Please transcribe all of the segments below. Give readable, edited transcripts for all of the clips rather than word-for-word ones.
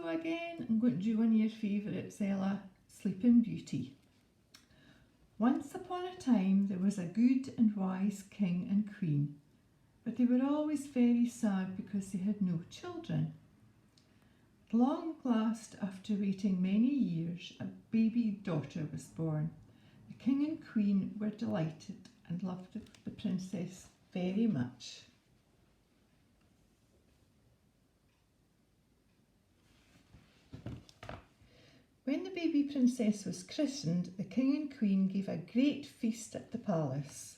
So again, I'm going to do one of your favourites, Ella, Sleeping Beauty. Once upon a time there was a good and wise king and queen, but they were always very sad because they had no children. At long last, after waiting many years, a baby daughter was born. The king and queen were delighted and loved the princess very much. When the baby princess was christened, the king and queen gave a great feast at the palace.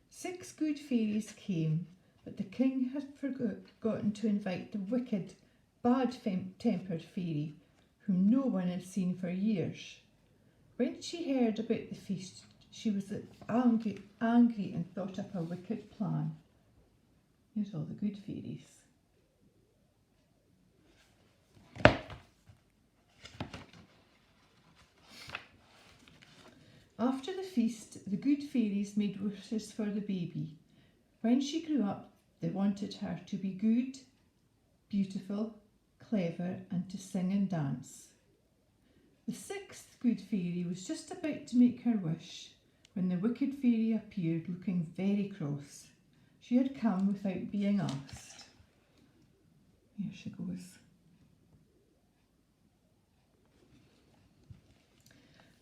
6 good fairies came, but the king had forgotten to invite the wicked, bad-tempered fairy, whom no one had seen for years. When she heard about the feast, she was angry and thought up a wicked plan. Here's all the good fairies. After the feast, the good fairies made wishes for the baby. When she grew up, they wanted her to be good, beautiful, clever, and to sing and dance. The 6th good fairy was just about to make her wish when the wicked fairy appeared looking very cross. She had come without being asked. Here she goes.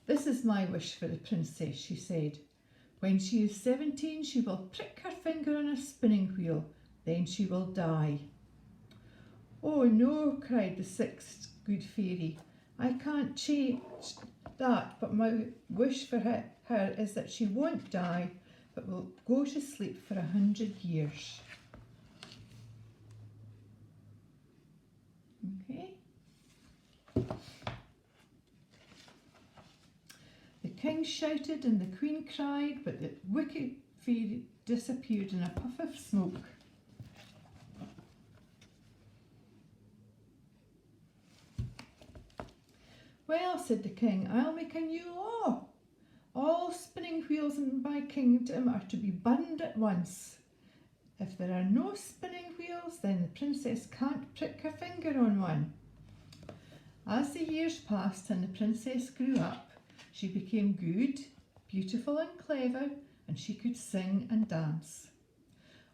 This is my wish for the princess, she said. When she is 17, she will prick her finger on a spinning wheel, then she will die. Oh no, cried the 6th good fairy. I can't change that, but my wish for her is that she won't die, but will go to sleep for 100 years. Okay. The king shouted and the queen cried, but the wicked fairy disappeared in a puff of smoke. Well, said the king, I'll make a new law. All spinning wheels in my kingdom are to be burned at once. If there are no spinning wheels, then the princess can't prick her finger on one. As the years passed and the princess grew up, she became good, beautiful and clever, and she could sing and dance.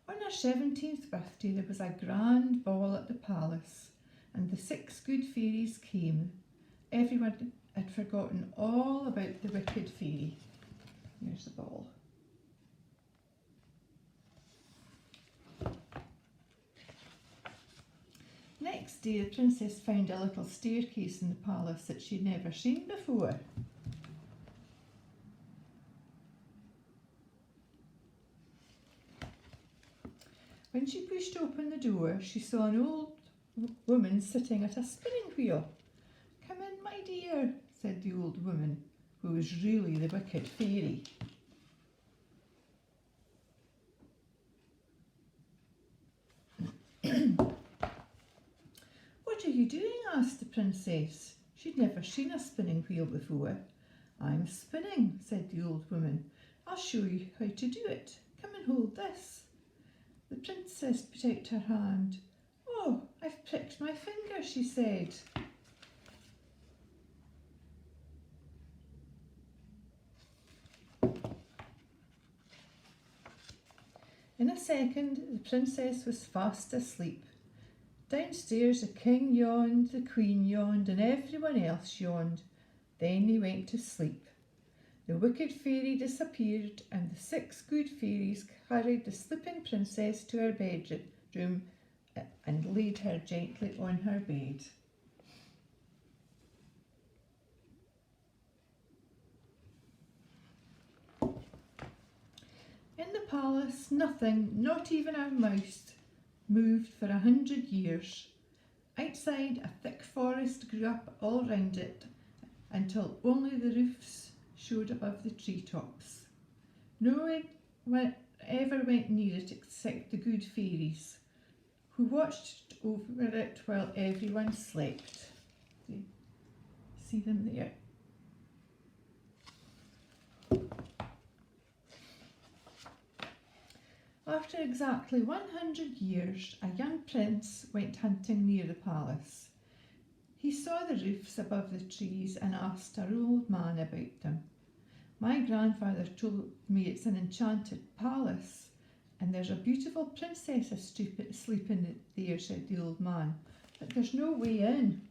On her 17th birthday there was a grand ball at the palace, and the 6 good fairies came. Everyone had forgotten all about the wicked fairy. Here's the ball. Next day the princess found a little staircase in the palace that she'd never seen before. When she pushed open the door, she saw an old woman sitting at a spinning wheel. Come in, my dear, said the old woman, who was really the wicked fairy. What are you doing? Asked the princess. She'd never seen a spinning wheel before. I'm spinning, said the old woman. I'll show you how to do it. Come and hold this. The princess put out her hand. Oh, I've pricked my finger, she said. In a second, the princess was fast asleep. Downstairs, the king yawned, the queen yawned, and everyone else yawned. Then they went to sleep. The wicked fairy disappeared, and the 6 good fairies carried the sleeping princess to her bedroom and laid her gently on her bed. In the palace, nothing, not even a mouse, moved for 100 years. Outside, a thick forest grew up all round it until only the roofs showed above the treetops. No one ever went near it except the good fairies, who watched over it while everyone slept. See them there? After exactly 100 years, a young prince went hunting near the palace. He saw the roofs above the trees and asked our old man about them. My grandfather told me it's an enchanted palace, and there's a beautiful princess sleeping there, said the old man, but there's no way in.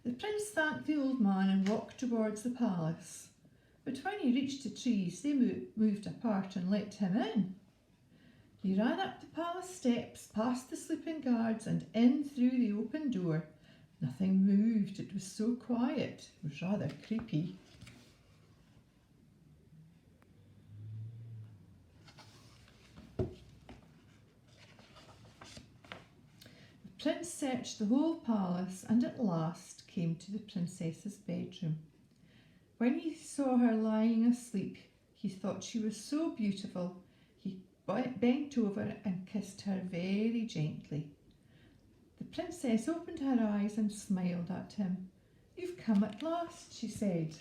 The prince thanked the old man and walked towards the palace, but when he reached the trees, they moved apart and let him in. He ran up the palace steps, past the sleeping guards, and in through the open door. Nothing moved. It was so quiet. It was rather creepy. The prince searched the whole palace and at last came to the princess's bedroom. When he saw her lying asleep, he thought she was so beautiful. He bent over and kissed her very gently. The princess opened her eyes and smiled at him. "You've come at last," she said.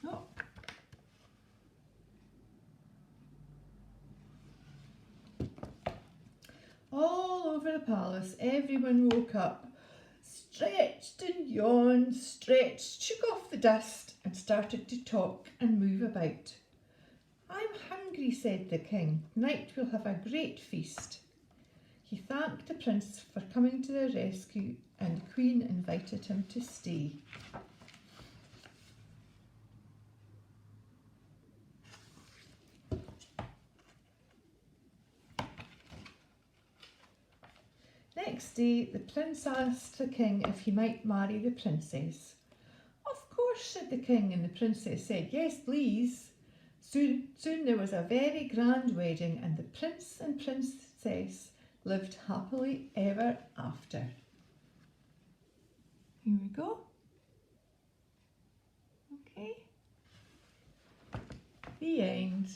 Oh. All over the palace, everyone woke up, stretched and yawned, stretched, shook off the dust and started to talk and move about. "I'm hungry," said the king. "Tonight we'll have a great feast." He thanked the prince for coming to their rescue, and the queen invited him to stay. Next day, the prince asked the king if he might marry the princess. "Of course," said the king, and the princess said, "Yes, please." Soon there was a very grand wedding, and the prince and princess lived happily ever after. Here we go. Okay. The end.